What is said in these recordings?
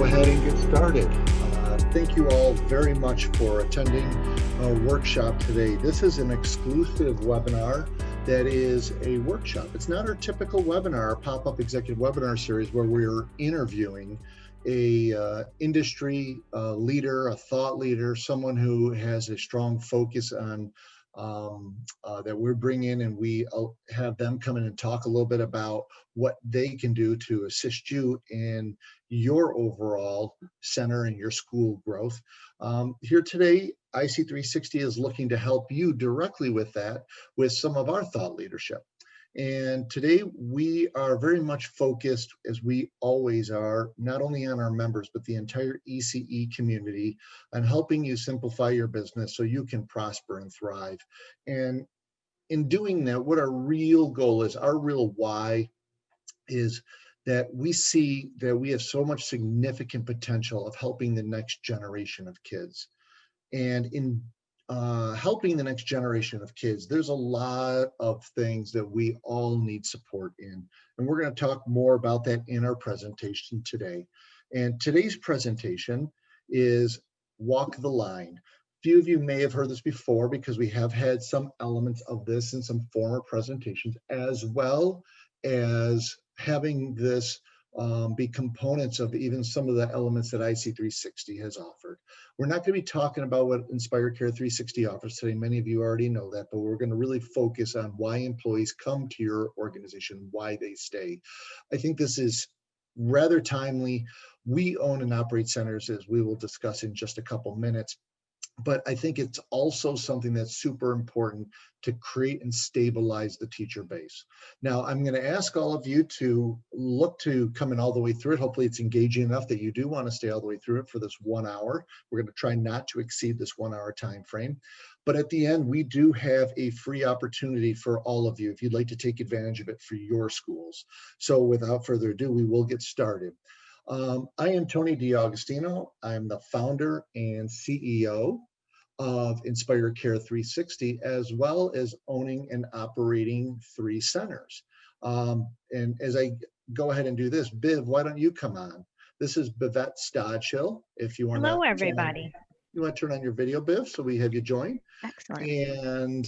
ahead and get started. Thank you all very much for attending our workshop today. This is an exclusive webinar that is a workshop. It's not our typical webinar, our pop-up executive webinar series where we're interviewing a industry leader, a thought leader, someone who has a strong focus on that we're bringing in, and we have them come in and talk a little bit about what they can do to assist you in your overall center and your school growth. Here today, IC360 is looking to help you directly with that, with some of our thought leadership. And today we are very much focused, as we always are, not only on our members, but the entire ECE community, on helping you simplify your business so you can prosper and thrive. And in doing that, what our real goal is, our real why, is that we see that we have so much significant potential of helping the next generation of kids. And in helping the next generation of kids, there's a lot of things that we all need support in. And we're going to talk more about that in our presentation today. And today's presentation is Walk the Line. A few of you may have heard this before because we have had some elements of this in some former presentations, as well as having this be components of even some of the elements that IC360 has offered. We're not going to be talking about what Inspire Care 360 offers today. Many of you already know that, but we're going to really focus on why employees come to your organization, why they stay. I think this is rather timely. We own and operate centers, as we will discuss in just a couple minutes. But I think it's also something that's super important to create and stabilize the teacher base. Now, I'm going to ask all of you to look to come in all the way through it. Hopefully it's engaging enough that you do want to stay all the way through it for this 1 hour. We're going to try not to exceed this 1 hour time frame. But at the end, we do have a free opportunity for all of you if you'd like to take advantage of it for your schools. So without further ado, we will get started. I am Tony D'Agostino. I'm the founder and CEO of Inspire Care 360, as well as owning and operating 3 centers. And as I go ahead and do this, Biv, why don't you come on? This is Bivette Stodchill. If you want to. Hello, everybody. You want to turn on your video, Biv, so we have you join. Excellent. And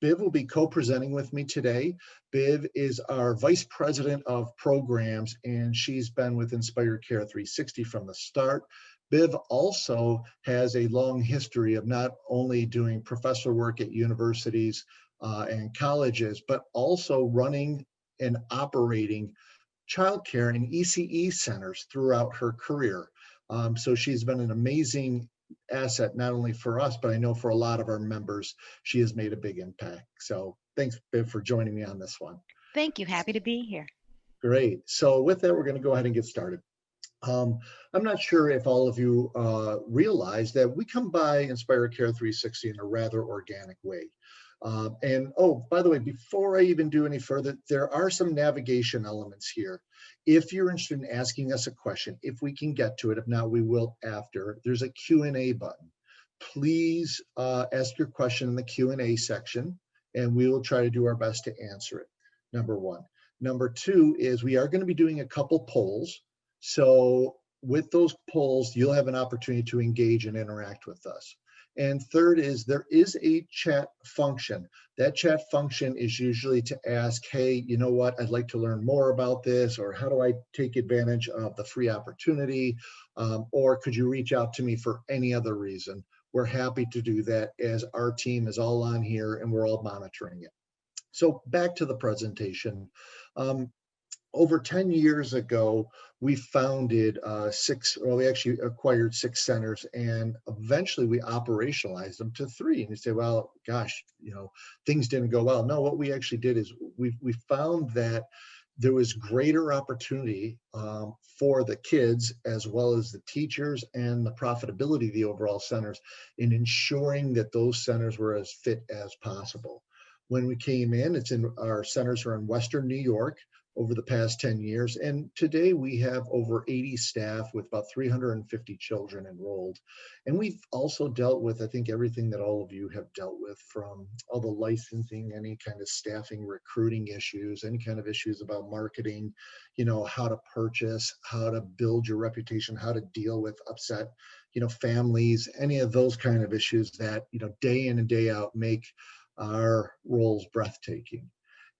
Biv will be co-presenting with me today. Biv is our Vice President of Programs, and she's been with Inspire Care 360 from the start. Biv also has a long history of not only doing professor work at universities and colleges, but also running and operating childcare and ECE centers throughout her career. So she's been an amazing asset, not only for us, but I know for a lot of our members, she has made a big impact. So thanks, Biv, for joining me on this one. Thank you. Happy to be here. Great. So with that, we're going to go ahead and get started. I'm not sure if all of you realize that we come by Inspire Care 360 in a rather organic way. And oh, by the way, before I even do any further, there are some navigation elements here. If you're interested in asking us a question, if we can get to it, if not, we will after. There's a Q&A button. Please ask your question in the Q&A section, and we will try to do our best to answer it, number one. Number two is we are going to be doing a couple polls. So with those polls, you'll have an opportunity to engage and interact with us. And third is there is a chat function. That chat function is usually to ask, hey, you know what, I'd like to learn more about this, or how do I take advantage of the free opportunity, or could you reach out to me for any other reason? We're happy to do that, as our team is all on here and we're all monitoring it. So back to the presentation. Over 10 years ago, we founded we actually acquired 6 centers, and eventually we operationalized them to 3. And you say, well, gosh, things didn't go well. No, what we actually did is we found that there was greater opportunity for the kids, as well as the teachers, and the profitability of the overall centers, in ensuring that those centers were as fit as possible. when we came in. It's in our centers are in Western New York over the past 10 years. And today we have over 80 staff with about 350 children enrolled. And we've also dealt with, I think, everything that all of you have dealt with, from all the licensing, any kind of staffing, recruiting issues, any kind of issues about marketing, how to purchase, how to build your reputation, how to deal with upset, families, any of those kind of issues that, day in and day out make our roles breathtaking.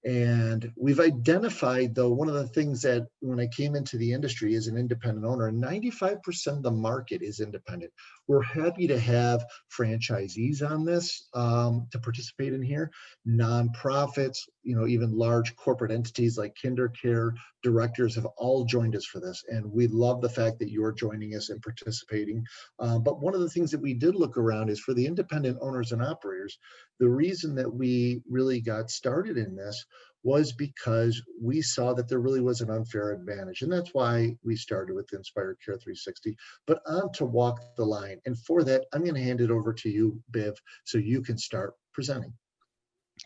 And we've identified, though, one of the things that when I came into the industry as an independent owner, 95% of the market is independent. We're happy to have franchisees on this to participate in here, nonprofits, even large corporate entities like KinderCare directors have all joined us for this. And we love the fact that you're joining us and participating. But one of the things that we did look around is for the independent owners and operators, the reason that we really got started in this was because we saw that there really was an unfair advantage. And that's why we started with Inspired Care 360, but on to walk the line. And for that, I'm going to hand it over to you, Biv, so you can start presenting.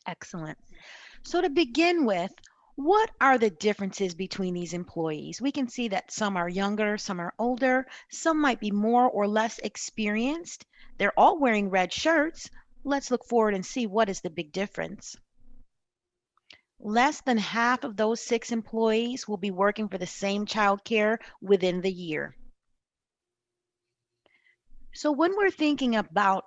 Excellent. So to begin with, what are the differences between these employees? We can see that some are younger, some are older, some might be more or less experienced. They're all wearing red shirts. Let's look forward and see what is the big difference. Less than half of those 6 employees will be working for the same child care within the year. So when we're thinking about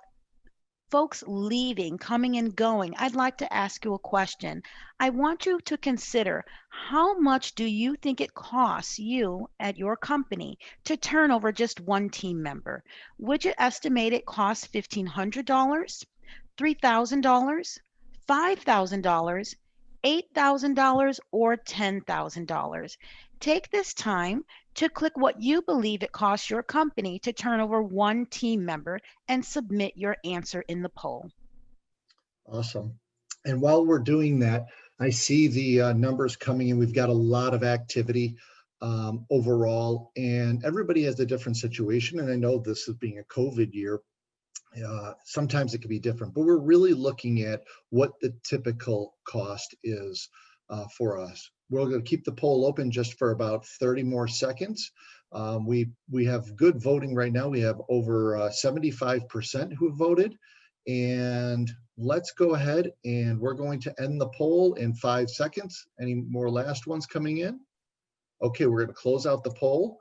folks leaving, coming and going, I'd like to ask you a question. I want you to consider, how much do you think it costs you at your company to turn over just one team member? Would you estimate it costs $1,500, $3,000, $5,000, $8,000, or $10,000? Take this time to click what you believe it costs your company to turn over one team member and submit your answer in the poll. Awesome. And while we're doing that, I see the numbers coming in. We've got a lot of activity overall, and everybody has a different situation. And I know this is being a COVID year. Sometimes it can be different, but we're really looking at what the typical cost is for us. We're going to keep the poll open just for about 30 more seconds. We have good voting right now. We have over 75% who voted. And let's go ahead and we're going to end the poll in 5 seconds. Any more last ones coming in? Okay, we're going to close out the poll.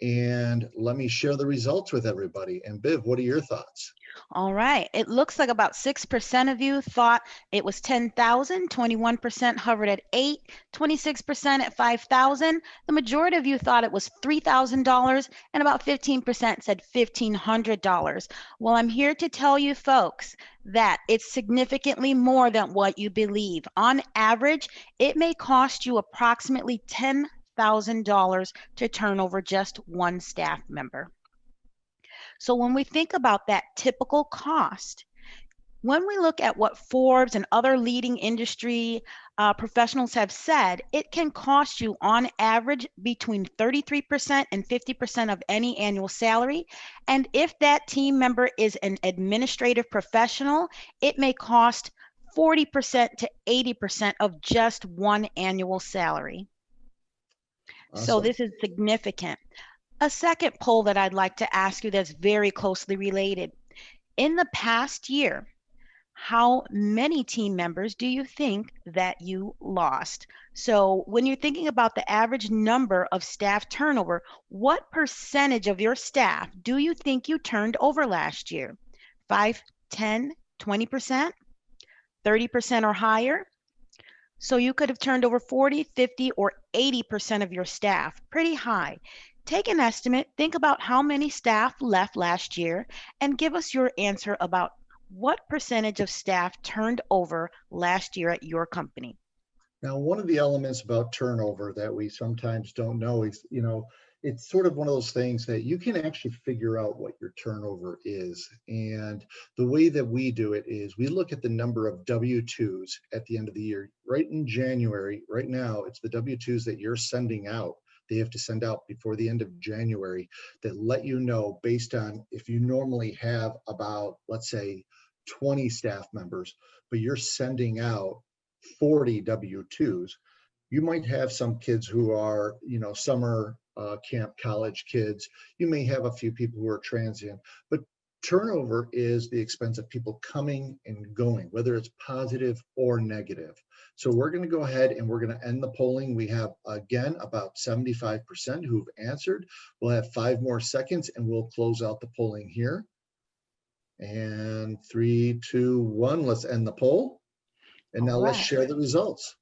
And let me share the results with everybody. And Biv, what are your thoughts? All right. It looks like about 6% of you thought it was 10,000, 21% hovered at 8, 26% at 5,000. The majority of you thought it was $3,000, and about 15% said $1,500. Well, I'm here to tell you folks that it's significantly more than what you believe. On average, it may cost you approximately $10,000 to turn over just one staff member. So when we think about that typical cost, when we look at what Forbes and other leading industry professionals have said, it can cost you on average between 33% and 50% of any annual salary. And if that team member is an administrative professional, it may cost 40% to 80% of just one annual salary. Awesome. So this is significant. A second poll that I'd like to ask you that's very closely related. In the past year, how many team members do you think that you lost? So when you're thinking about the average number of staff turnover, what percentage of your staff do you think you turned over last year? 5, 10, 20%, 30% or higher? So you could have turned over 40, 50, or 80% of your staff. Pretty high. Take an estimate, think about how many staff left last year, and give us your answer about what percentage of staff turned over last year at your company. Now, one of the elements about turnover that we sometimes don't know is, it's sort of one of those things that you can actually figure out what your turnover is. And the way that we do it is we look at the number of W-2s at the end of the year. Right in January, right now, it's the W-2s that you're sending out. They have to send out before the end of January that let you know, based on if you normally have about, let's say, 20 staff members, but you're sending out 40 W-2s, you might have some kids who are, summer camp college kids. You may have a few people who are transient, but turnover is the expense of people coming and going, whether it's positive or negative. So we're going to go ahead and we're going to end the polling. We have, again, about 75% who've answered. We'll have 5 more seconds and we'll close out the polling here. And 3, 2, 1, let's end the poll. And now let's share the results.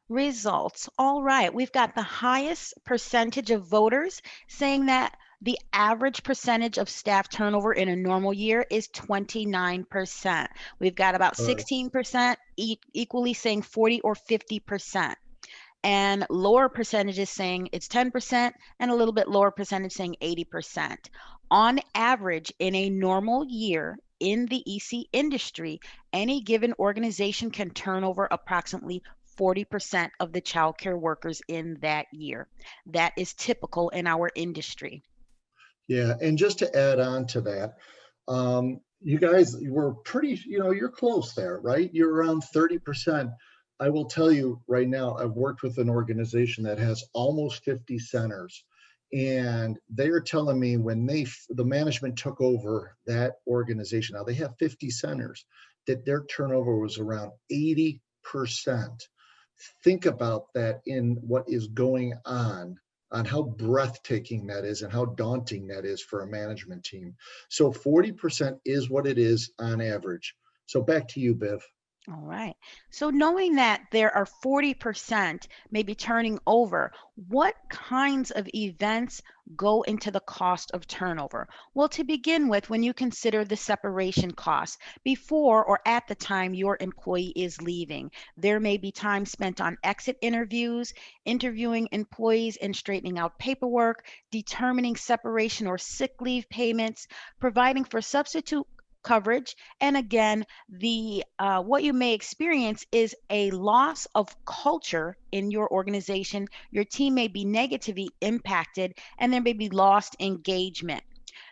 Results. All right. We've got the highest percentage of voters saying that the average percentage of staff turnover in a normal year is 29%. We've got about 16% equally saying 40 or 50%. And lower percentages saying it's 10% and a little bit lower percentage saying 80%. On average, in a normal year in the EC industry, any given organization can turn over approximately 40% of the childcare workers in that year. That is typical in our industry. Yeah, and just to add on to that, you guys were pretty, you're close there, right? You're around 30%. I will tell you right now, I've worked with an organization that has almost 50 centers, and they are telling me when the management took over that organization, now they have 50 centers, that their turnover was around 80%. Think about that in what is going on how breathtaking that is and how daunting that is for a management team. So 40% is what it is on average. So back to you, Biv. All right. So knowing that there are 40% maybe turning over, what kinds of events go into the cost of turnover? Well, to begin with, when you consider the separation costs before or at the time your employee is leaving, there may be time spent on exit interviews, interviewing employees and straightening out paperwork, determining separation or sick leave payments, providing for substitute coverage, and again, the what you may experience is a loss of culture in your organization. Your team may be negatively impacted and there may be lost engagement.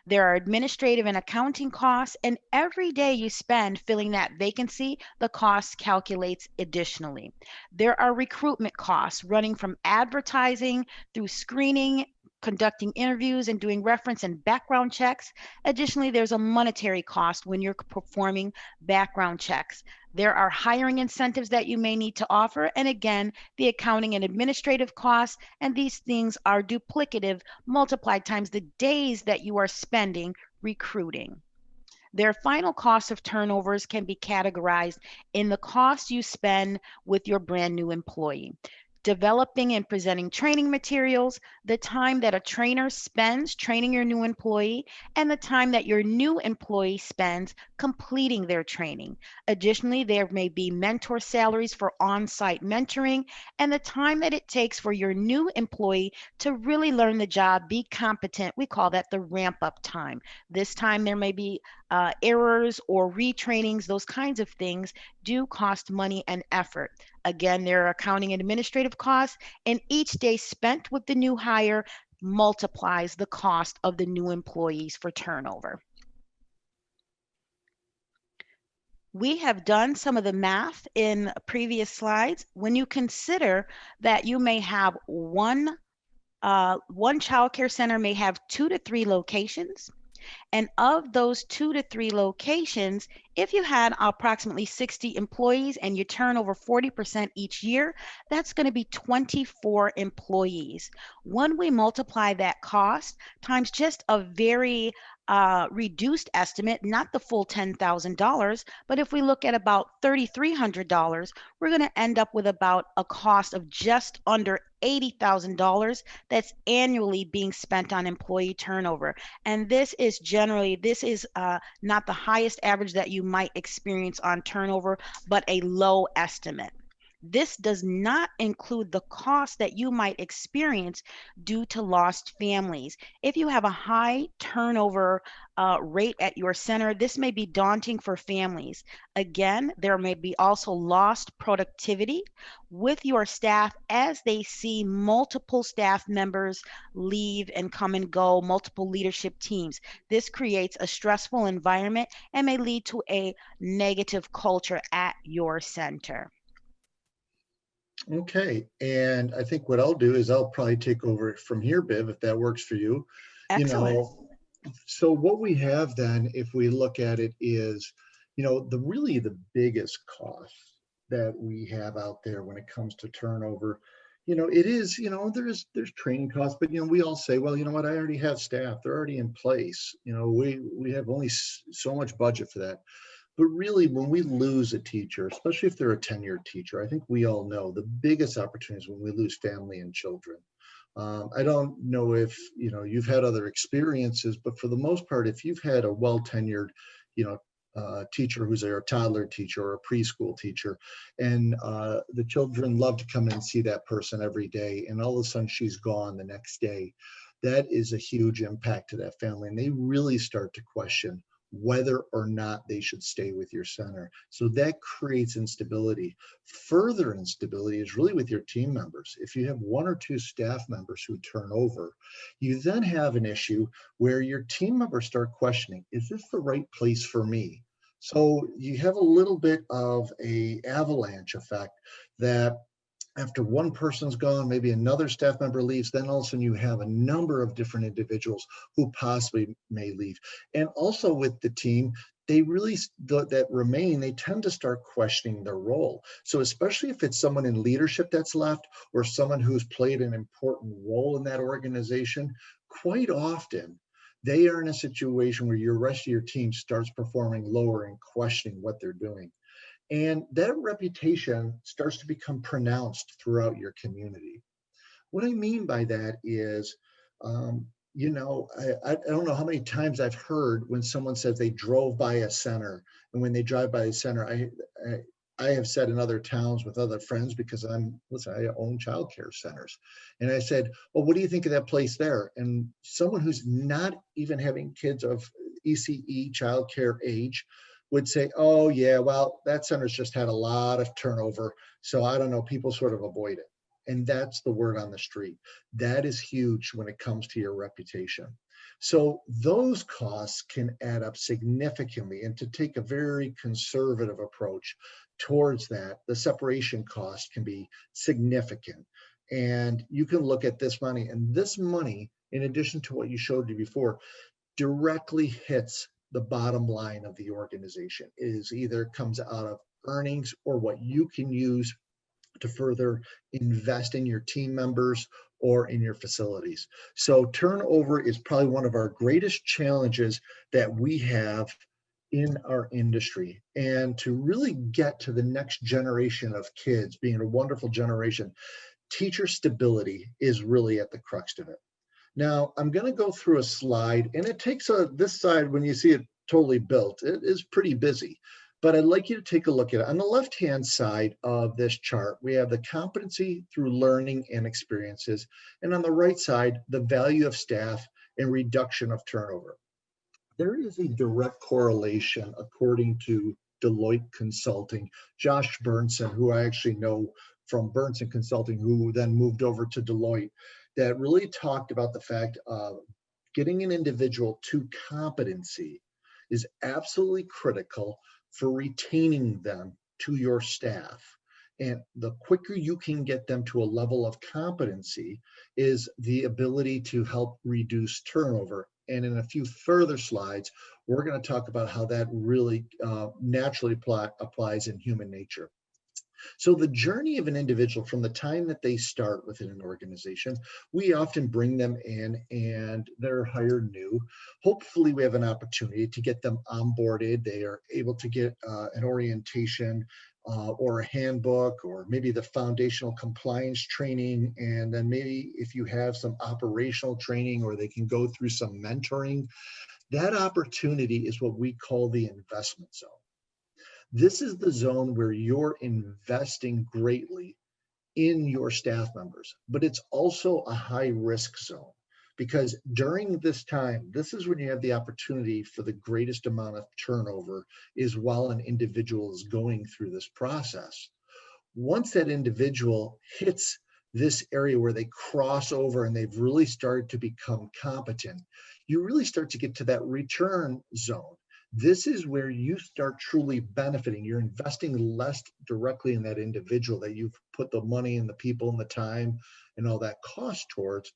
There are administrative and accounting costs, and every day you spend filling that vacancy, the cost calculates additionally. There are recruitment costs running from advertising through screening, conducting interviews, and doing reference and background checks. Additionally, there's a monetary cost when you're performing background checks. There are hiring incentives that you may need to offer, and again, the accounting and administrative costs, and these things are duplicative multiplied times the days that you are spending recruiting. Their final cost of turnovers can be categorized in the cost you spend with your brand new employee, developing and presenting training materials, the time that a trainer spends training your new employee, and the time that your new employee spends completing their training. Additionally, there may be mentor salaries for on-site mentoring and the time that it takes for your new employee to really learn the job, be competent. We call that the ramp up time. This time there may be errors or retrainings. Those kinds of things do cost money and effort. Again, there are accounting and administrative costs, and each day spent with the new hire multiplies the cost of the new employees for turnover. We have done some of the math in previous slides. When you consider that you may have one child care center may have 2 to 3 locations, and of those 2 to 3 locations, if you had approximately 60 employees and you turn over 40% each year, that's going to be 24 employees. When we multiply that cost times just a very reduced estimate, not the full $10,000, but if we look at about $3,300, we're going to end up with about a cost of just under $80,000 that's annually being spent on employee turnover. And this is not the highest average that you might experience on turnover, but a low estimate. This does not include the cost that you might experience due to lost families. If you have a high turnover rate at your center, this may be daunting for families. Again, there may be also lost productivity with your staff as they see multiple staff members leave and come and go, multiple leadership teams. This creates a stressful environment and may lead to a negative culture at your center. Okay, and I think what I'll do is I'll probably take over from here, Biv, if that works for you. You Excellent. know, so what we have then, if we look at it, is, the really the biggest cost that we have out there when it comes to turnover. It is, there's training costs, but we all say, well, you know what, I already have staff, they're already in place. We have only so much budget for that. But really, when we lose a teacher, especially if they're a tenured teacher, I think we all know the biggest opportunity is when we lose family and children. I don't know if you've had other experiences, but for the most part, if you've had a well tenured, teacher who's a toddler teacher or a preschool teacher, and the children love to come in and see that person every day, and all of a sudden she's gone the next day, that is a huge impact to that family, and they really start to question whether or not they should stay with your center. So that creates instability. Further instability is really with your team members. If you have one or two staff members who turn over, you then have an issue where your team members start questioning, is this the right place for me? So you have a little bit of a avalanche effect that after one person's gone, maybe another staff member leaves, then all of a sudden you have a number of different individuals who possibly may leave. And also with the team, they really, that remain, they tend to start questioning their role. So especially if it's someone in leadership that's left or someone who's played an important role in that organization, quite often they are in a situation where your rest of your team starts performing lower and questioning what they're doing. And that reputation starts to become pronounced throughout your community. What I mean by that is, I don't know how many times I've heard when someone says they drove by a center, and when they drive by a center, I have said in other towns with other friends, because I own childcare centers, and I said, well, what do you think of that place there? And someone who's not even having kids of ECE childcare age would say, oh yeah, well, that center's just had a lot of turnover, so I don't know, people sort of avoid it. And that's the word on the street. That is huge when it comes to your reputation. So those costs can add up significantly. And to take a very conservative approach towards that, the separation cost can be significant. And you can look at this money, and this money, in addition to what you showed you before, directly hits the bottom line of the organization. It is either comes out of earnings or what you can use to further invest in your team members or in your facilities. So turnover is probably one of our greatest challenges that we have in our industry. And to really get to the next generation of kids being a wonderful generation, teacher stability is really at the crux of it. Now, I'm going to go through a slide, and it takes this side, when you see it totally built, it is pretty busy. But I'd like you to take a look at it. On the left-hand side of this chart, we have the competency through learning and experiences. And on the right side, the value of staff and reduction of turnover. There is a direct correlation, according to Deloitte Consulting. Josh Burnson, who I actually know from Burnson Consulting, who then moved over to Deloitte, that really talked about the fact of getting an individual to competency is absolutely critical for retaining them to your staff. And the quicker you can get them to a level of competency is the ability to help reduce turnover. And in a few further slides, we're going to talk about how that really naturally applies in human nature. So the journey of an individual from the time that they start within an organization, we often bring them in and they're hired new. Hopefully we have an opportunity to get them onboarded. They are able to get an orientation or a handbook, or maybe the foundational compliance training. And then maybe if you have some operational training, or they can go through some mentoring. That opportunity is what we call the investment zone. This is the zone where you're investing greatly in your staff members, but it's also a high risk zone because during this time, this is when you have the opportunity for the greatest amount of turnover is while an individual is going through this process. Once that individual hits this area where they cross over and they've really started to become competent, you really start to get to that return zone. This is where you start truly benefiting. You're investing less directly in that individual that you've put the money and the people and the time and all that cost towards.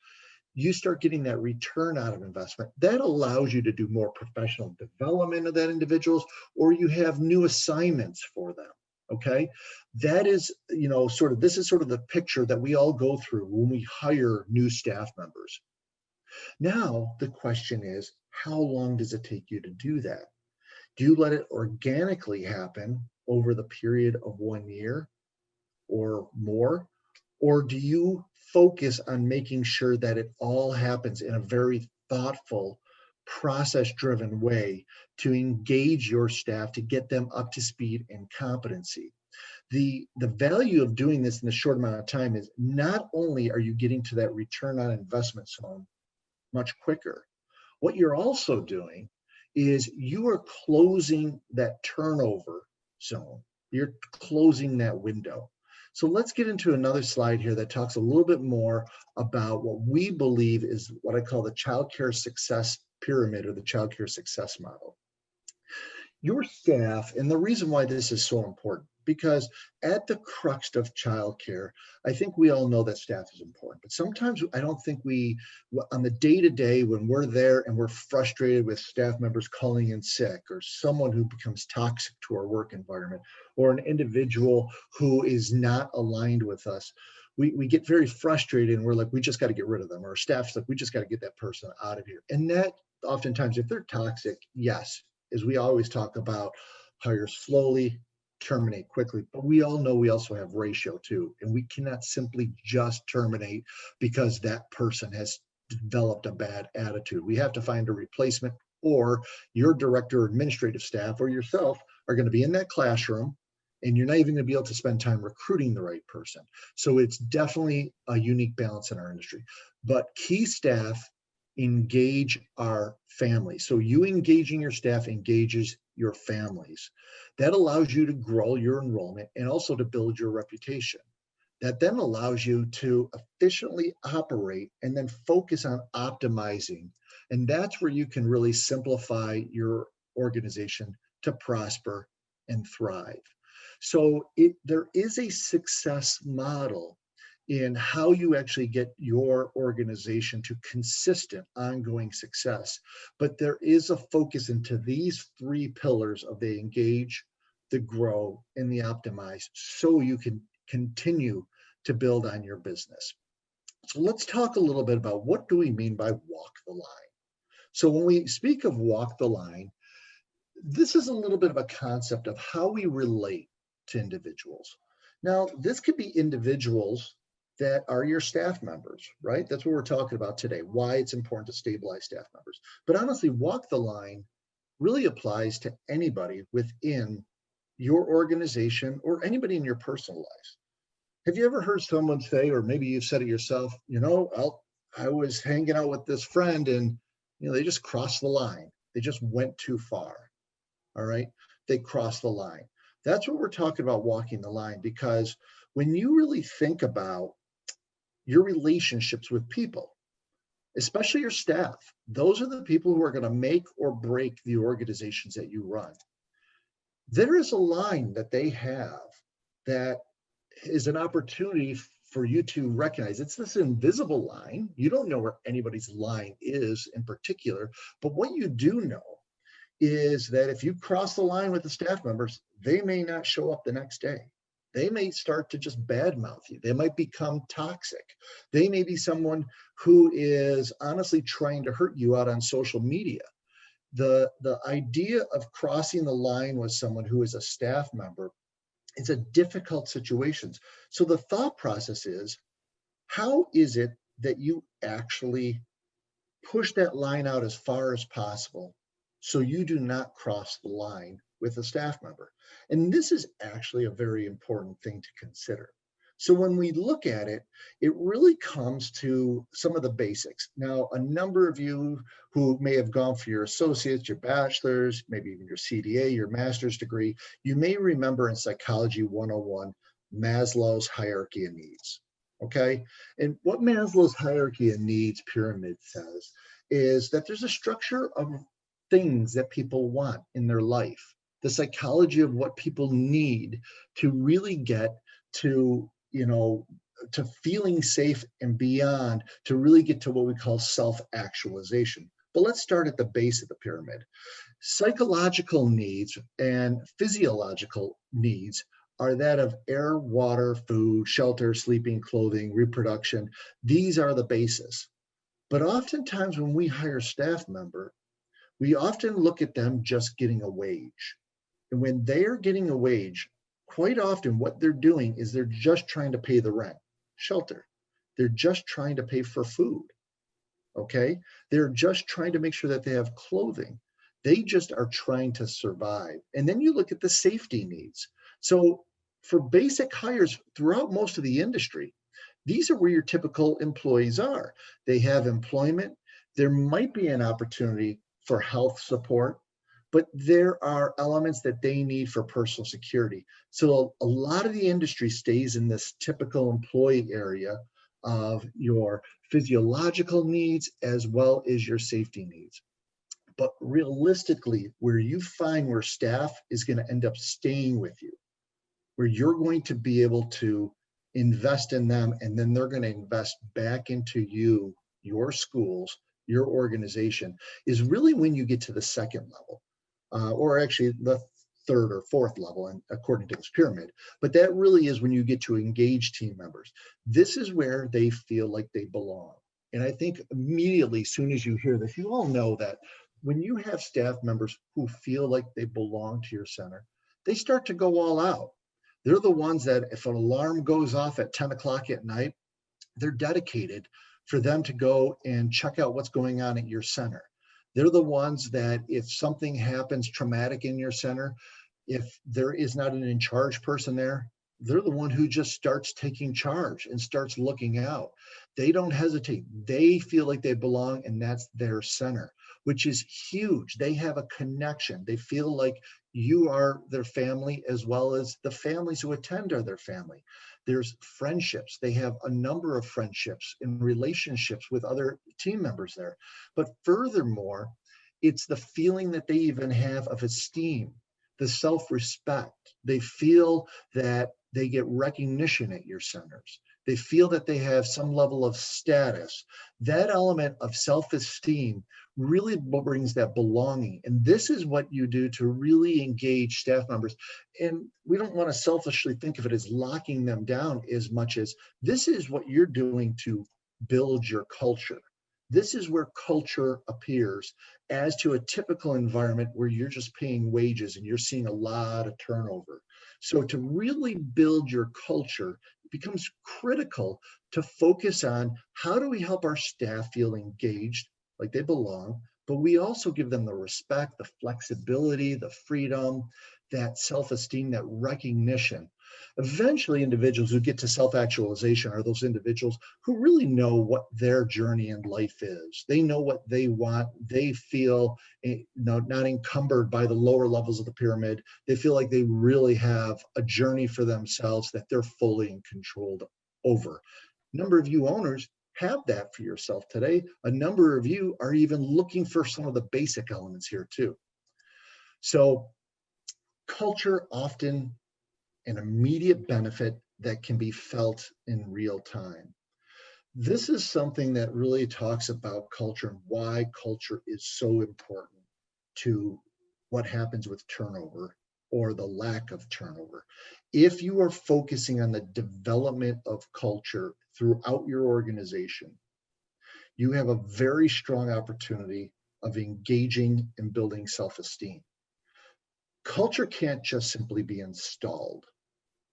You start getting that return out of investment. That allows you to do more professional development of that individuals, or you have new assignments for them. Okay. That is, this is sort of the picture that we all go through when we hire new staff members. Now, the question is, how long does it take you to do that? Do you let it organically happen over the period of 1 year or more? Or do you focus on making sure that it all happens in a very thoughtful, process-driven way to engage your staff to get them up to speed and competency? The value of doing this in the short amount of time is not only are you getting to that return on investment zone much quicker, what you're also doing is you are closing that turnover zone. You're closing that window. So let's get into another slide here that talks a little bit more about what we believe is what I call the childcare success pyramid or the childcare success model. Your staff, and the reason why this is so important, because at the crux of childcare, I think we all know that staff is important, but sometimes I don't think on the day-to-day when we're there and we're frustrated with staff members calling in sick or someone who becomes toxic to our work environment or an individual who is not aligned with us, we get very frustrated and we're like, we just got to get rid of them. Or our staff's like, we just got to get that person out of here. And that oftentimes, if they're toxic, yes, as we always talk about, hire slowly, terminate quickly. But we all know we also have ratio too, and we cannot simply just terminate because that person has developed a bad attitude. We have to find a replacement, or your director or administrative staff or yourself are going to be in that classroom and you're not even going to be able to spend time recruiting the right person. So it's definitely a unique balance in our industry. But key staff engage our families. So you engaging your staff engages your families. That allows you to grow your enrollment and also to build your reputation. That then allows you to efficiently operate and then focus on optimizing. And that's where you can really simplify your organization to prosper and thrive. So there is a success model in how you actually get your organization to consistent ongoing success. But there is a focus into these three pillars of the engage, the grow, and the optimize, so you can continue to build on your business. So let's talk a little bit about what do we mean by walk the line. So when we speak of walk the line, this is a little bit of a concept of how we relate to individuals. Now, this could be individuals that are your staff members, right? That's what we're talking about today, why it's important to stabilize staff members. But honestly, walk the line really applies to anybody within your organization or anybody in your personal life. Have you ever heard someone say, or maybe you've said it yourself, I was hanging out with this friend and, they just crossed the line. They just went too far. All right. They crossed the line. That's what we're talking about, walking the line, because when you really think about your relationships with people, especially your staff, those are the people who are going to make or break the organizations that you run. There is a line that they have that is an opportunity for you to recognize. It's this invisible line. You don't know where anybody's line is in particular, but what you do know is that if you cross the line with the staff members, they may not show up the next day. They may start to just badmouth you. They might become toxic. They may be someone who is honestly trying to hurt you out on social media. The idea of crossing the line with someone who is a staff member is a difficult situation. So the thought process is, how is it that you actually push that line out as far as possible so you do not cross the line with a staff member. And this is actually a very important thing to consider. So when we look at it, it really comes to some of the basics. Now, a number of you who may have gone for your associates, your bachelor's, maybe even your CDA, your master's degree, you may remember in Psychology 101, Maslow's hierarchy of needs. Okay. And what Maslow's hierarchy of needs pyramid says is that there's a structure of things that people want in their life, the psychology of what people need to really get to, to feeling safe and beyond, to really get to what we call self-actualization. But let's start at the base of the pyramid. Psychological needs and physiological needs are that of air, water, food, shelter, sleeping, clothing, reproduction. These are the basis. But oftentimes when we hire staff member, we often look at them just getting a wage. And when they're getting a wage, quite often what they're doing is they're just trying to pay the rent, shelter. They're just trying to pay for food. Okay. They're just trying to make sure that they have clothing. They just are trying to survive. And then you look at the safety needs. So for basic hires throughout most of the industry, these are where your typical employees are. They have employment. There might be an opportunity for health support, but there are elements that they need for personal security. So a lot of the industry stays in this typical employee area of your physiological needs as well as your safety needs. But realistically, where you find where staff is going to end up staying with you, where you're going to be able to invest in them, and then they're going to invest back into you, your schools, your organization, is really when you get to the second level, or actually the third or fourth level, and according to this pyramid. But that really is when you get to engage team members. This is where they feel like they belong. And I think immediately, as soon as you hear this, you all know that when you have staff members who feel like they belong to your center, they start to go all out. They're the ones that if an alarm goes off at 10 o'clock at night, they're dedicated for them to go and check out what's going on at your center. They're the ones that if something happens traumatic in your center, if there is not an in charge person there, they're the one who just starts taking charge and starts looking out. They don't hesitate. They feel like they belong, and that's their center, which is huge. They have a connection. They feel like you are their family as well as the families who attend are their family. There's friendships. They have a number of friendships and relationships with other team members there. But furthermore, it's the feeling that they even have of esteem, the self-respect. They feel that they get recognition at your centers. They feel that they have some level of status. That element of self-esteem really brings that belonging. And this is what you do to really engage staff members. And we don't want to selfishly think of it as locking them down as much as this is what you're doing to build your culture. This is where culture appears as to a typical environment where you're just paying wages and you're seeing a lot of turnover. So to really build your culture, it becomes critical to focus on how do we help our staff feel engaged, like they belong, but we also give them the respect, the flexibility, the freedom, that self-esteem, that recognition. Eventually, individuals who get to self-actualization are those individuals who really know what their journey in life is. They know what they want. They feel not encumbered by the lower levels of the pyramid. They feel like they really have a journey for themselves that they're fully in control over. A number of you owners have that for yourself today. A number of you are even looking for some of the basic elements here too. So culture often an immediate benefit that can be felt in real time. This is something that really talks about culture and why culture is so important to what happens with turnover or the lack of turnover. If you are focusing on the development of culture throughout your organization, you have a very strong opportunity of engaging and building self-esteem. Culture can't just simply be installed.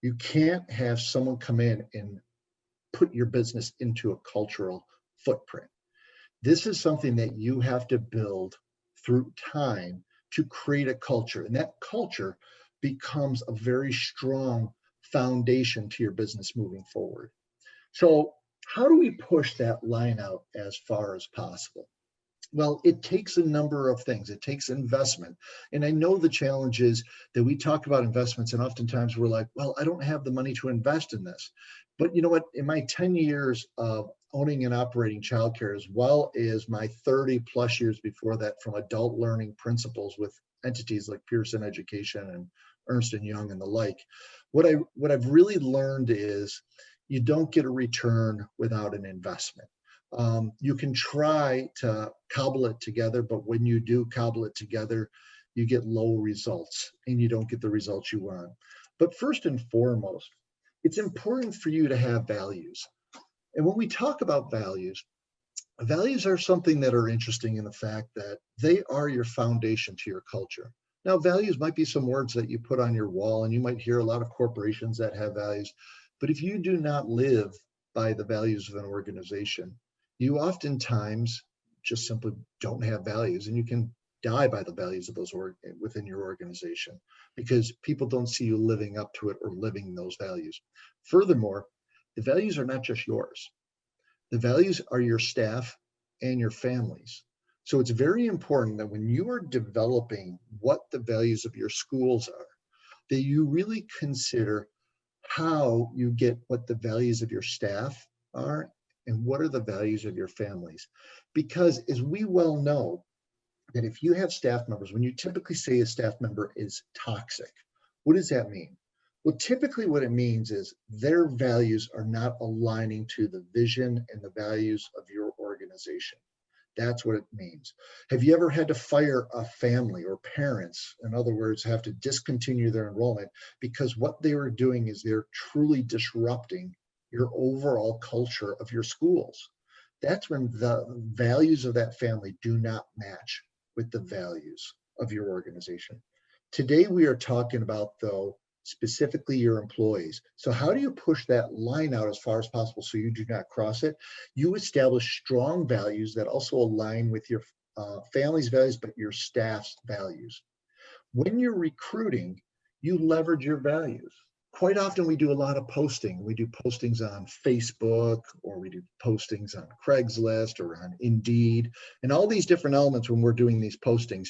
You can't have someone come in and put your business into a cultural footprint. This is something that you have to build through time to create a culture. And that culture becomes a very strong foundation to your business moving forward. So, how do we push that line out as far as possible? Well, it takes a number of things. It takes investment. And I know the challenge is that we talk about investments, and oftentimes we're like, well, I don't have the money to invest in this. But you know what? In my 10 years of owning and operating childcare, as well as my 30 plus years before that from adult learning principles with entities like Pearson Education and Ernst and Young and the like, what I've really learned is you don't get a return without an investment. You can try to cobble it together, but when you do cobble it together, you get low results and you don't get the results you want. But first and foremost, it's important for you to have values. And when we talk about values, values are something that are interesting in the fact that they are your foundation to your culture. Now, values might be some words that you put on your wall, and you might hear a lot of corporations that have values. But if you do not live by the values of an organization, you oftentimes just simply don't have values, and you can die by the values of those within your organization because people don't see you living up to it or living those values. Furthermore, the values are not just yours. The values are your staff and your families. So it's very important that when you are developing what the values of your schools are, that you really consider how you get what the values of your staff are and what are the values of your families. Because as we well know, that if you have staff members, when you typically say a staff member is toxic, what does that mean? Well, typically what it means is their values are not aligning to the vision and the values of your organization. That's what it means. Have you ever had to fire a family or parents, in other words, have to discontinue their enrollment because what they were doing is they're truly disrupting your overall culture of your schools? That's when the values of that family do not match with the values of your organization. Today, we are talking about, though, specifically your employees. So how do you push that line out as far as possible so you do not cross it? You establish strong values that also align with your family's values, but your staff's values. When you're recruiting, you leverage your values. Quite often we do a lot of posting. We do postings on Facebook, or we do postings on Craigslist or on Indeed, and all these different elements when we're doing these postings.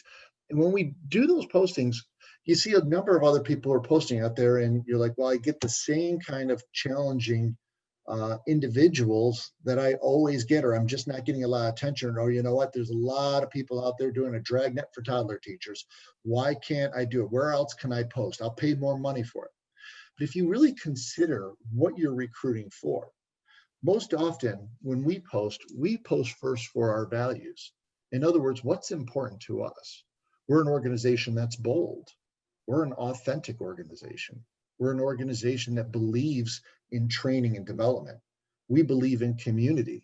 And when we do those postings, you see a number of other people are posting out there, and you're like, well, I get the same kind of challenging individuals that I always get, or I'm just not getting a lot of attention, or you know what, there's a lot of people out there doing a dragnet for toddler teachers. Why can't I do it? Where else can I post? I'll pay more money for it. But if you really consider what you're recruiting for, most often when we post first for our values. In other words, what's important to us? We're an organization that's bold. We're an authentic organization. We're an organization that believes in training and development. We believe in community.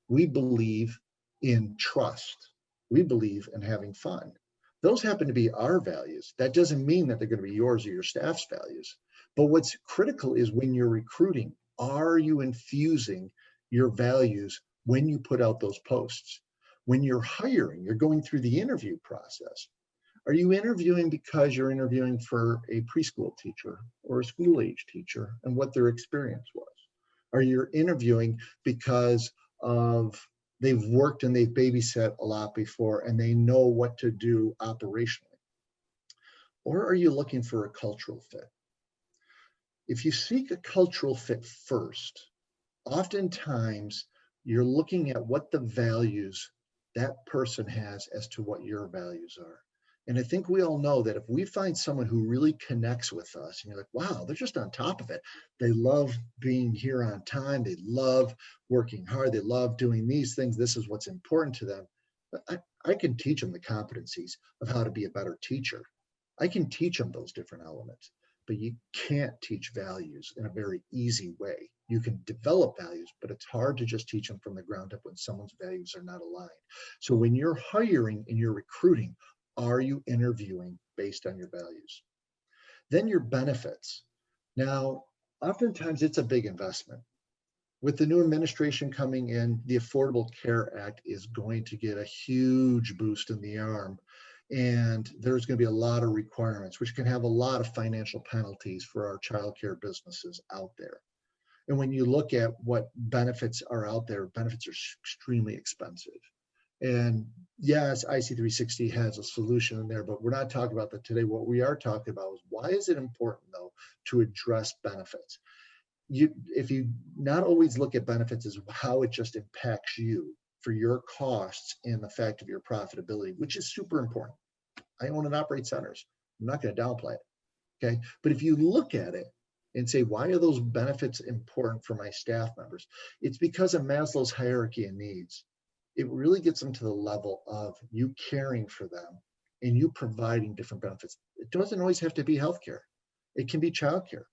We believe in trust. We believe in having fun. Those happen to be our values. That doesn't mean that they're going to be yours or your staff's values. But what's critical is when you're recruiting, are you infusing your values when you put out those posts? When you're hiring, you're going through the interview process. Are you interviewing because you're interviewing for a preschool teacher or a school age teacher and what their experience was? Are you interviewing because of they've worked and they've babysat a lot before and they know what to do operationally? Or are you looking for a cultural fit? If you seek a cultural fit first, oftentimes you're looking at what the values that person has as to what your values are. And I think we all know that if we find someone who really connects with us, and you're like, wow, they're just on top of it. They love being here on time. They love working hard. They love doing these things. This is what's important to them. I can teach them the competencies of how to be a better teacher. I can teach them those different elements, but you can't teach values in a very easy way. You can develop values, but it's hard to just teach them from the ground up when someone's values are not aligned. So when you're hiring and you're recruiting, are you interviewing based on your values? Then your benefits. Now, oftentimes it's a big investment. With the new administration coming in, the Affordable Care Act is going to get a huge boost in the arm. And there's going to be a lot of requirements, which can have a lot of financial penalties for our childcare businesses out there. And when you look at what benefits are out there, benefits are extremely expensive. And yes, IC360 has a solution in there, but we're not talking about that today. What we are talking about is, why is it important, though, to address benefits? If you not always look at benefits as how it just impacts you for your costs and the fact of your profitability, which is super important. I own and operate centers. I'm not going to downplay it. Okay. But if you look at it and say, why are those benefits important for my staff members? It's because of Maslow's hierarchy of needs. It really gets them to the level of you caring for them and you providing different benefits. It doesn't always have to be healthcare. It can be childcare.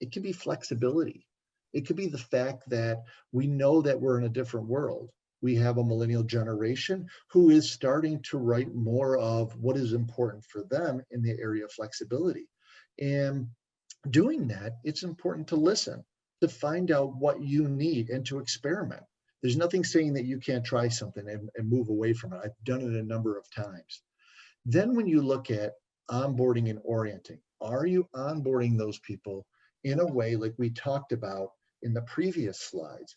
It can be flexibility. It could be the fact that we know that we're in a different world. We have a millennial generation who is starting to write more of what is important for them in the area of flexibility. And doing that, it's important to listen, to find out what you need and to experiment. There's nothing saying that you can't try something and move away from it. I've done it a number of times. Then when you look at onboarding and orienting, are you onboarding those people in a way like we talked about in the previous slides?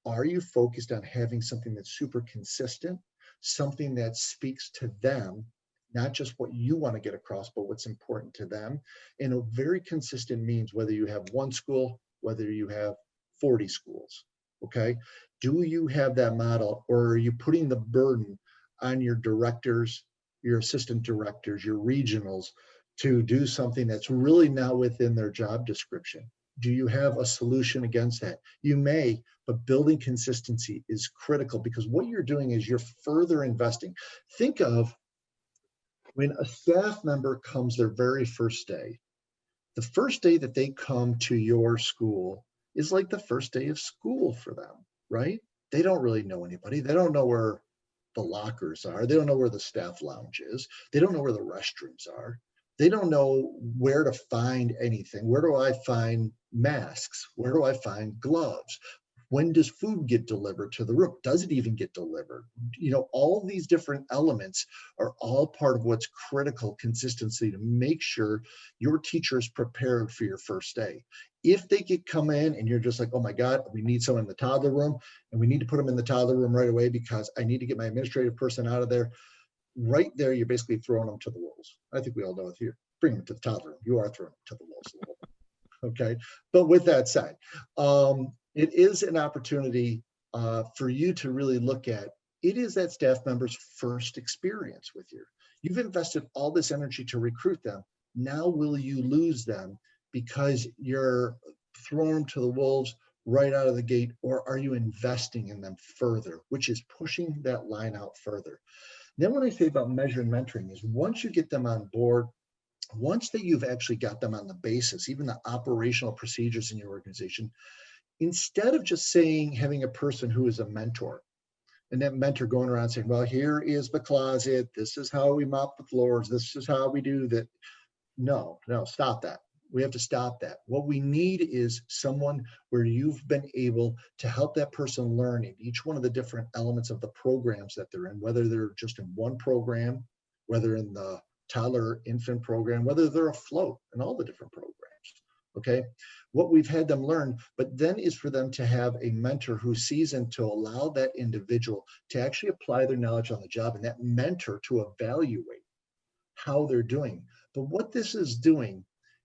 Are you focused on having something that's super consistent, something that speaks to them, not just what you want to get across, but what's important to them? And a very consistent means whether you have one school, whether you have 40 schools, okay? Do you have that model, or are you putting the burden on your directors, your assistant directors, your regionals to do something that's really not within their job description? Do you have a solution against that? You may, but building consistency is critical, because what you're doing is you're further investing. Think of when a staff member comes their very first day, the first day that they come to your school is like the first day of school for them, right? They don't really know anybody. They don't know where the lockers are. They don't know where the staff lounge is. They don't know where the restrooms are. They don't know where to find anything. Where do I find masks? Where do I find gloves? When does food get delivered to the room? Does it even get delivered? You know, all these different elements are all part of what's critical consistency to make sure your teacher is prepared for your first day. If they could come in and you're just like, oh my God, we need someone in the toddler room and we need to put them in the toddler room right away because I need to get my administrative person out of there. Right there, you're basically throwing them to the wolves. I think we all know it here. Bring them to the toddler room. You are throwing them to the wolves a little bit. Okay. But with that said, it is an opportunity for you to really look at, it is that staff member's first experience with you. You've invested all this energy to recruit them. Now will you lose them because you're throwing them to the wolves right out of the gate, or are you investing in them further, which is pushing that line out further? Then what I say about measure and mentoring is once you get them on board, once that you've actually got them on the basis, even the operational procedures in your organization, instead of just saying, having a person who is a mentor, and that mentor going around saying, well, here is the closet, this is how we mop the floors, this is how we do that. No, stop that. We have to stop that. What we need is someone where you've been able to help that person learn in each one of the different elements of the programs that they're in, whether they're just in one program, whether in the toddler infant program, whether they're afloat in all the different programs. Okay, what we've had them learn, but then is for them to have a mentor who's seasoned to allow that individual to actually apply their knowledge on the job, and that mentor to evaluate how they're doing. But what this is doing,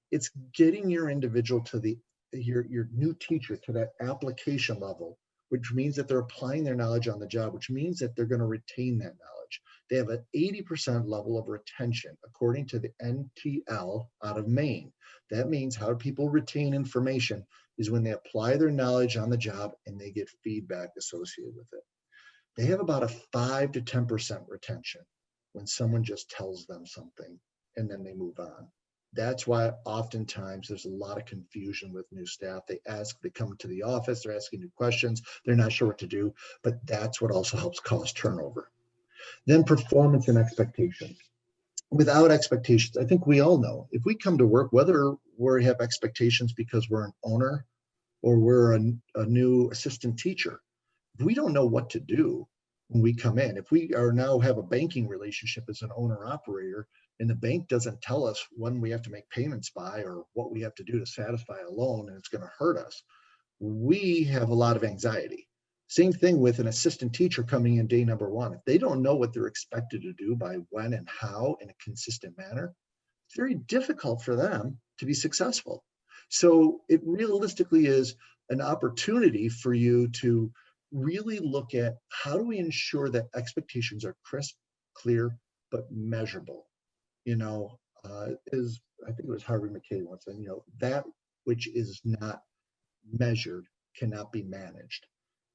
it's getting your individual to your new teacher to that application level, which means that they're applying their knowledge on the job, which means that they're going to retain that knowledge. They have an 80% level of retention, according to the NTL out of Maine. That means how people retain information is when they apply their knowledge on the job and they get feedback associated with it. They have about a 5 to 10% retention when someone just tells them something and then they move on. That's why oftentimes there's a lot of confusion with new staff. They come to the office, they're asking new questions, they're not sure what to do, but that's what also helps cause turnover. Then performance and expectations. Without expectations, I think we all know, if we come to work, whether we have expectations because we're an owner or we're a new assistant teacher, if we don't know what to do, when we come in. If we are now have a banking relationship as an owner operator, and the bank doesn't tell us when we have to make payments by or what we have to do to satisfy a loan, and it's going to hurt us, we have a lot of anxiety. Same thing with an assistant teacher coming in day number one. If they don't know what they're expected to do by when and how in a consistent manner, it's very difficult for them to be successful. So it realistically is an opportunity for you to really look at how do we ensure that expectations are crisp, clear, but measurable. Is I think it was Harvey McKay once said, that which is not measured cannot be managed.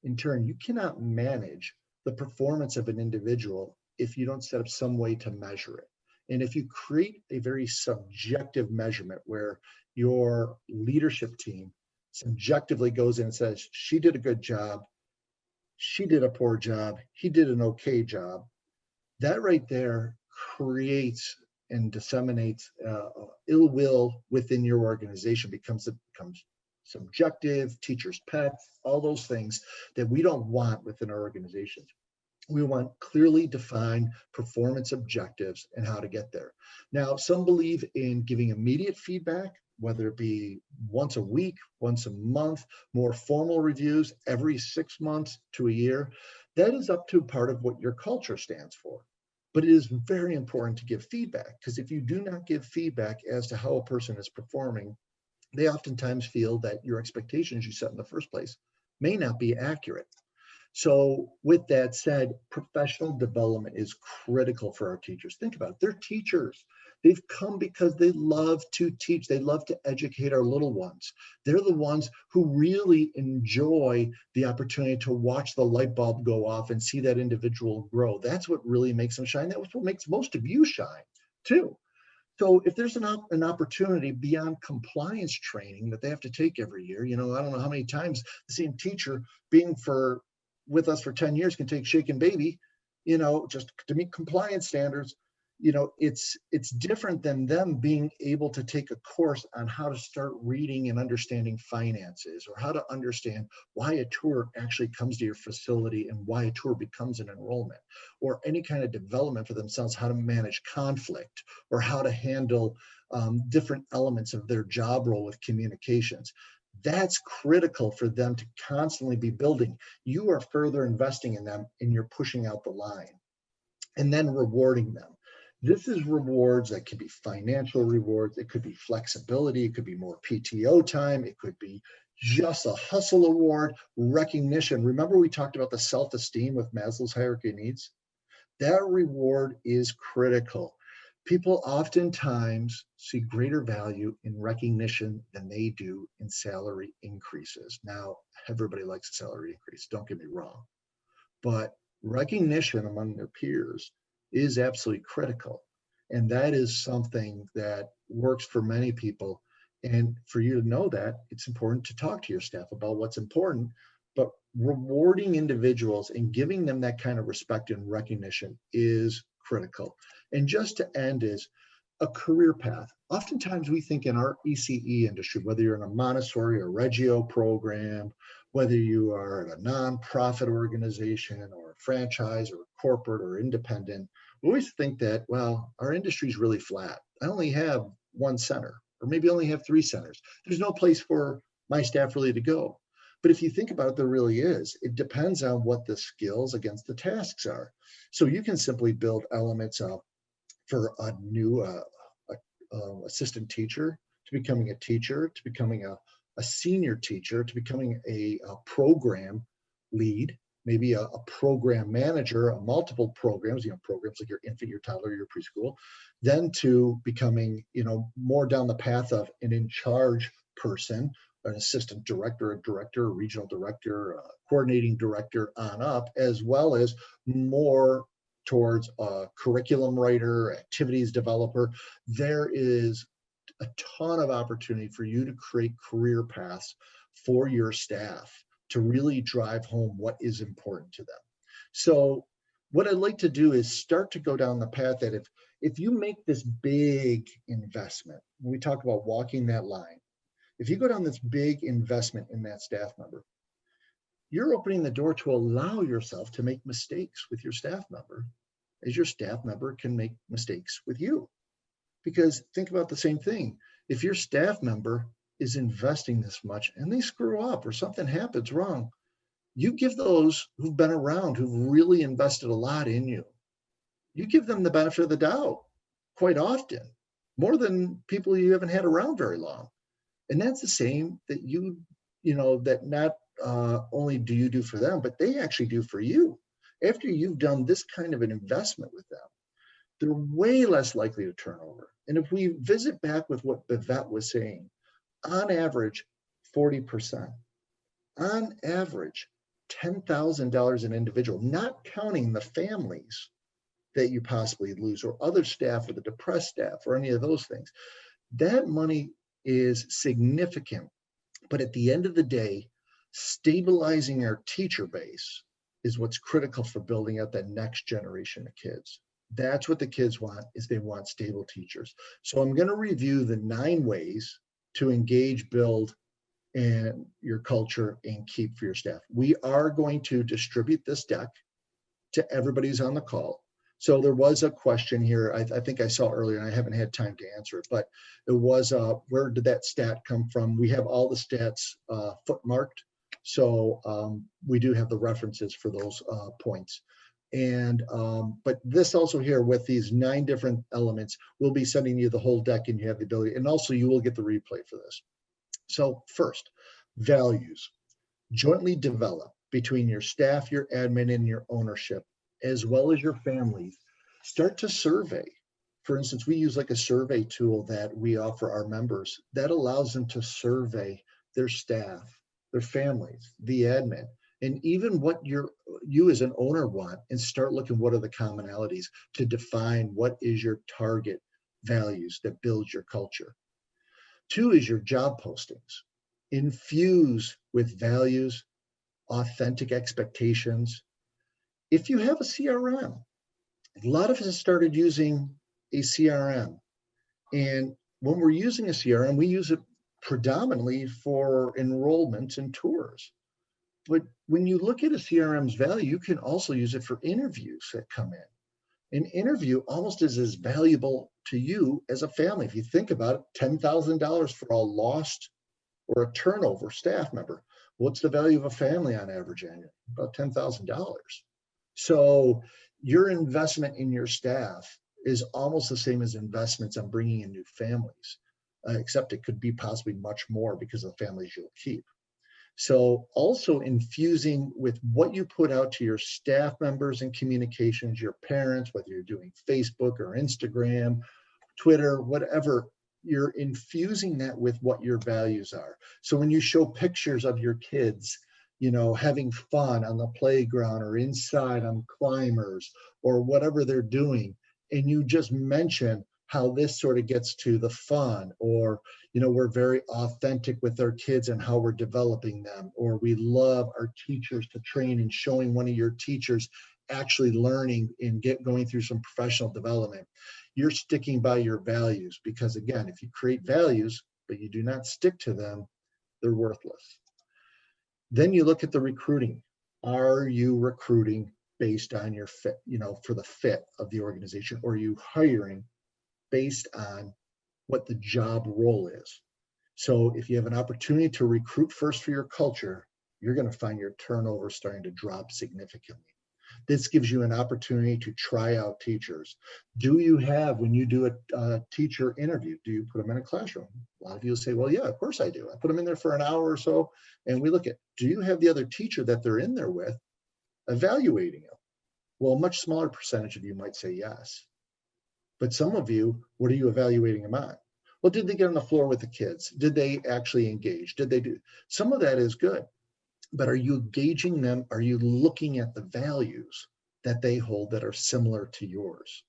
In turn, you cannot manage the performance of an individual if you don't set up some way to measure it. And if you create a very subjective measurement where your leadership team subjectively goes in and says, she did a good job, she did a poor job, he did an okay job, that right there creates and disseminates ill will within your organization, becomes subjective, teachers' pets, all those things that we don't want within our organizations. We want clearly defined performance objectives and how to get there. Now, some believe in giving immediate feedback, whether it be once a week, once a month, more formal reviews every 6 months to a year. That is up to part of what your culture stands for. But it is very important to give feedback, because if you do not give feedback as to how a person is performing, they oftentimes feel that your expectations you set in the first place may not be accurate. So with that said, professional development is critical for our teachers. Think about it. They're teachers. They've come because they love to teach. They love to educate our little ones. They're the ones who really enjoy the opportunity to watch the light bulb go off and see that individual grow. That's what really makes them shine. That's what makes most of you shine too. So if there's an opportunity beyond compliance training that they have to take every year, I don't know how many times the same teacher being with us for 10 years can take Shake and Baby, just to meet compliance standards. It's different than them being able to take a course on how to start reading and understanding finances, or how to understand why a tour actually comes to your facility and why a tour becomes an enrollment, or any kind of development for themselves, how to manage conflict, or how to handle different elements of their job role with communications. That's critical for them to constantly be building. You are further investing in them, and you're pushing out the line and then rewarding them. This is rewards that could be financial rewards. It could be flexibility. It could be more PTO time. It could be just a hustle award, recognition. Remember, we talked about the self-esteem with Maslow's hierarchy of needs? That reward is critical. People oftentimes see greater value in recognition than they do in salary increases. Now, everybody likes a salary increase, don't get me wrong, but recognition among their peers is absolutely critical. And that is something that works for many people. And for you to know that, it's important to talk to your staff about what's important, but rewarding individuals and giving them that kind of respect and recognition is critical. And just to end is a career path. Oftentimes we think in our ECE industry, whether you're in a Montessori or Reggio program, whether you are at a nonprofit organization or a franchise or a corporate or independent, we always think that, well, our industry is really flat. I only have one center, or maybe only have 3 centers. There's no place for my staff really to go. But if you think about it, there really is. It depends on what the skills against the tasks are. So you can simply build elements up for a new assistant teacher, to becoming a teacher, to becoming a senior teacher, to becoming a program lead, maybe a program manager, multiple programs, programs like your infant, your toddler, your preschool, then to becoming, more down the path of an in charge person, an assistant director, a director, a regional director, a coordinating director on up, as well as more towards a curriculum writer, activities developer. There is a ton of opportunity for you to create career paths for your staff to really drive home what is important to them. So what I'd like to do is start to go down the path that if you make this big investment, when we talk about walking that line, if you go down this big investment in that staff member, you're opening the door to allow yourself to make mistakes with your staff member, as your staff member can make mistakes with you. Because think about the same thing. If your staff member is investing this much and they screw up or something happens wrong, you give those who've been around, who've really invested a lot in you, you give them the benefit of the doubt quite often, more than people you haven't had around very long. And that's the same that that not only do you do for them, but they actually do for you. After you've done this kind of an investment with them, they're way less likely to turn over. And if we visit back with what Bivette was saying, on average, 40%, on average, $10,000 an individual, not counting the families that you possibly lose or other staff or the depressed staff or any of those things. That money is significant. But at the end of the day, stabilizing our teacher base is what's critical for building out that next generation of kids. That's what the kids want, is they want stable teachers. So I'm going to review the 9 ways to engage, build, and your culture and keep for your staff. We are going to distribute this deck to everybody who's on the call. So there was a question here, I think I saw earlier, and I haven't had time to answer it, but it was, where did that stat come from? We have all the stats footmarked. So we do have the references for those points. And, but this also here with these 9 different elements, we'll be sending you the whole deck and you have the ability, and also you will get the replay for this. So first, values, jointly develop between your staff, your admin, and your ownership, as well as your families. Start to survey. For instance, we use like a survey tool that we offer our members that allows them to survey their staff, their families, the admin, and even what you as an owner want, and start looking what are the commonalities to define what is your target values that build your culture. 2 is your job postings. Infuse with values, authentic expectations. If you have a CRM, a lot of us have started using a CRM. And when we're using a CRM, we use it predominantly for enrollments and tours. But when you look at a CRM's value, you can also use it for interviews that come in. An interview almost is as valuable to you as a family. If you think about it, $10,000 for a lost or a turnover staff member. What's the value of a family on average annually? About $10,000. So your investment in your staff is almost the same as investments on bringing in new families, except it could be possibly much more because of the families you'll keep. So also infusing with what you put out to your staff members and communications, your parents, whether you're doing Facebook or Instagram, Twitter, whatever, you're infusing that with what your values are. So when you show pictures of your kids, having fun on the playground or inside on climbers or whatever they're doing, and you just mention how this sort of gets to the fun, or, we're very authentic with our kids and how we're developing them, or we love our teachers to train, and showing one of your teachers actually learning and going through some professional development. You're sticking by your values, because again, if you create values, but you do not stick to them, they're worthless. Then you look at the recruiting. Are you recruiting based on your fit, for the fit of the organization, or are you hiring based on what the job role is? So if you have an opportunity to recruit first for your culture, you're going to find your turnover starting to drop significantly. This gives you an opportunity to try out teachers. Do you have, when you do a teacher interview, do you put them in a classroom? A lot of you will say, well, yeah, of course I do. I put them in there for an hour or so, and we look at, do you have the other teacher that they're in there with evaluating them? Well, a much smaller percentage of you might say yes. But some of you, what are you evaluating them on? Well, did they get on the floor with the kids? Did they actually engage? Did they do? Some of that is good. But are you gauging them? Are you looking at the values that they hold that are similar to yours?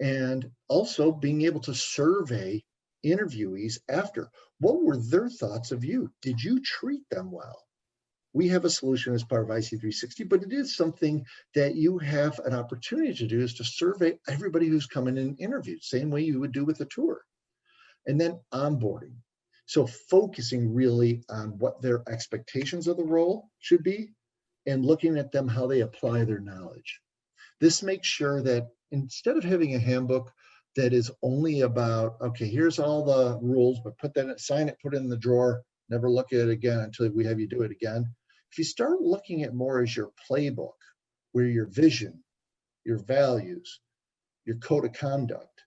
And also being able to survey interviewees after. What were their thoughts of you? Did you treat them well? We have a solution as part of IC360, but it is something that you have an opportunity to do, is to survey everybody who's coming in and interviewed, same way you would do with a tour. And then onboarding. So focusing really on what their expectations of the role should be, and looking at them how they apply their knowledge. This makes sure that instead of having a handbook that is only about, okay, here's all the rules, but put that, sign it, put it in the drawer, never look at it again until we have you do it again. If you start looking at more as your playbook, where your vision, your values, your code of conduct,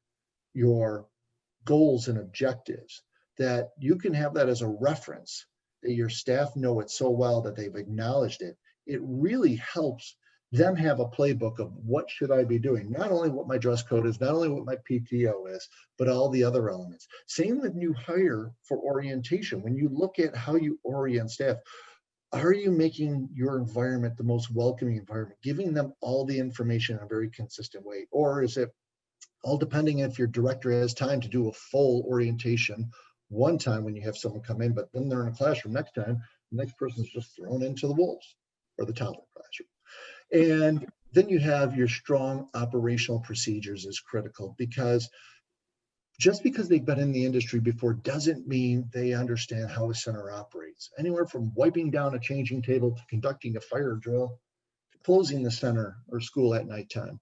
your goals and objectives, that you can have that as a reference, that your staff know it so well that they've acknowledged it. It really helps them have a playbook of what should I be doing, not only what my dress code is, not only what my PTO is, but all the other elements. Same with new hire for orientation. When you look at how you orient staff, are you making your environment the most welcoming environment, giving them all the information in a very consistent way? Or is it all depending if your director has time to do a full orientation one time when you have someone come in, but then they're in a classroom next time, the next person's just thrown into the wolves or the toddler classroom. And then you have your strong operational procedures is critical, because just because they've been in the industry before doesn't mean they understand how a center operates. Anywhere from wiping down a changing table to conducting a fire drill to closing the center or school at nighttime.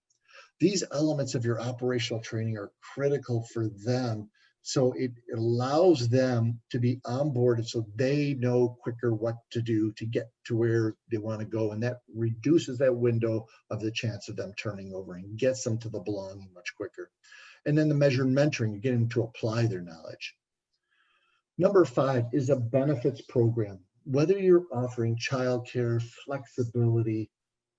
These elements of your operational training are critical for them. So it allows them to be onboarded so they know quicker what to do to get to where they want to go. And that reduces that window of the chance of them turning over and gets them to the belonging much quicker. And then the measured mentoring, you get them to apply their knowledge. Number 5 is a benefits program. Whether you're offering childcare, flexibility,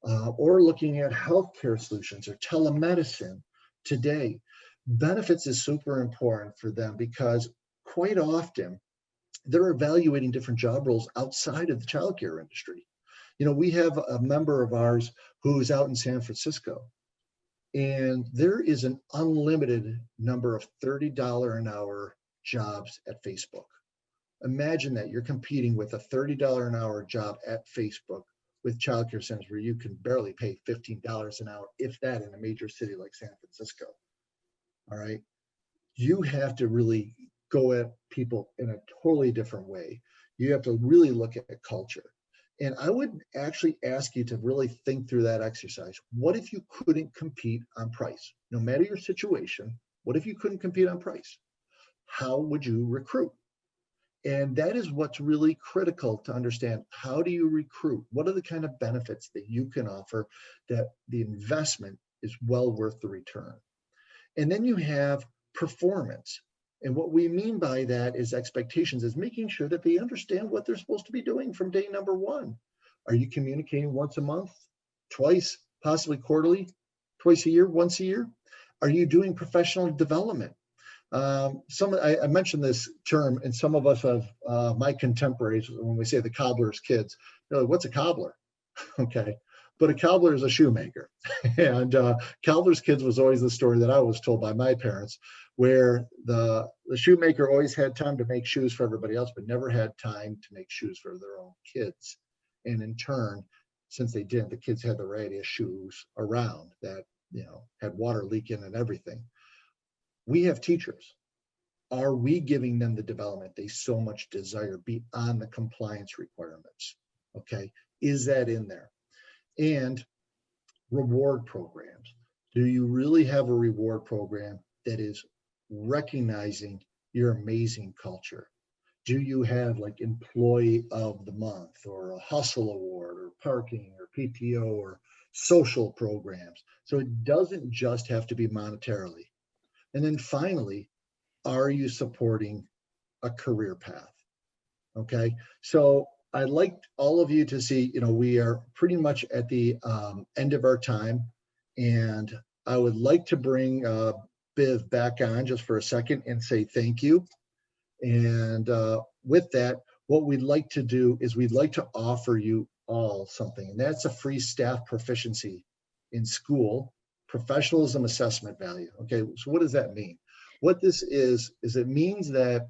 or looking at healthcare solutions or telemedicine today, benefits is super important for them, because quite often they're evaluating different job roles outside of the childcare industry. You know, we have a member of ours who's out in San Francisco, and there is an unlimited number of $30 an hour jobs at Facebook. Imagine that you're competing with a $30 an hour job at Facebook with childcare centers where you can barely pay $15 an hour, if that, in a major city like San Francisco. All right. You have to really go at people in a totally different way. You have to really look at culture. And I would actually ask you to really think through that exercise. What if you couldn't compete on price? No matter your situation, what if you couldn't compete on price? How would you recruit? And that is what's really critical to understand. How do you recruit? What are the kind of benefits that you can offer that the investment is well worth the return? And then you have performance. And what we mean by that is expectations, is making sure that they understand what they're supposed to be doing from day number 1. Are you communicating once a month, twice, possibly quarterly, twice a year, once a year? Are you doing professional development? I mentioned this term, and some of us have my contemporaries, when we say the cobbler's kids, they're like, what's a cobbler? Okay. But a cobbler is a shoemaker. And cobbler's kids was always the story that I was told by my parents, where the shoemaker always had time to make shoes for everybody else, but never had time to make shoes for their own kids. And in turn, since they didn't, the kids had the variety of shoes around that, had water leaking and everything. We have teachers. Are we giving them the development they so much desire beyond the compliance requirements? Okay, is that in there? And reward programs. Do you really have a reward program that is recognizing your amazing culture? Do you have like employee of the month, or a hustle award, or parking, or PTO, or social programs? So it doesn't just have to be monetarily. And then finally, are you supporting a career path? Okay, so I'd like all of you to see, we are pretty much at the end of our time, and I would like to bring Biv back on just for a second and say thank you. And with that, what we'd like to do is we'd like to offer you all something, and that's a free staff proficiency in school professionalism assessment value. Okay, so what does that mean? What this is it means that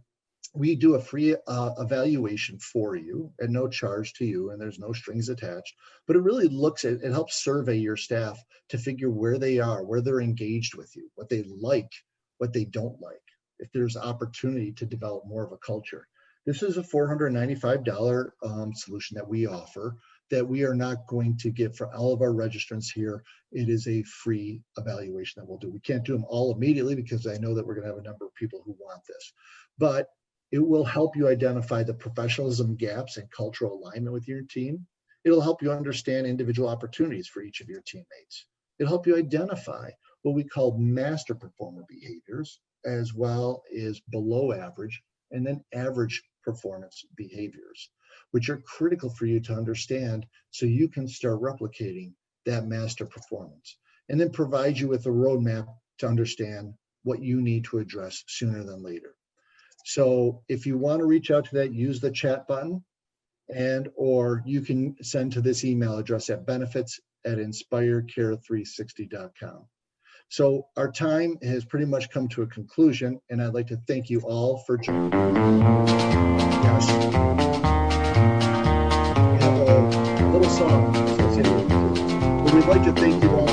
we do a free evaluation for you at no charge to you, and there's no strings attached, but it really it helps survey your staff to figure where they are, where they're engaged with you, what they like, what they don't like, if there's opportunity to develop more of a culture. This is a $495 solution that we offer that we are not going to get for all of our registrants here. It is a free evaluation that we'll do. We can't do them all immediately because I know that we're going to have a number of people who want this, but it will help you identify the professionalism gaps and cultural alignment with your team. It'll help you understand individual opportunities for each of your teammates. It'll help you identify what we call master performer behaviors, as well as below average and then average performance behaviors, which are critical for you to understand so you can start replicating that master performance, and then provide you with a roadmap to understand what you need to address sooner than later. So if you want to reach out to that, use the chat button, and or you can send to this email address at benefits@inspirecare360.com. So our time has pretty much come to a conclusion, and I'd like to thank you all for joining. Yes. We have a little song associated with it. But we'd like to thank you all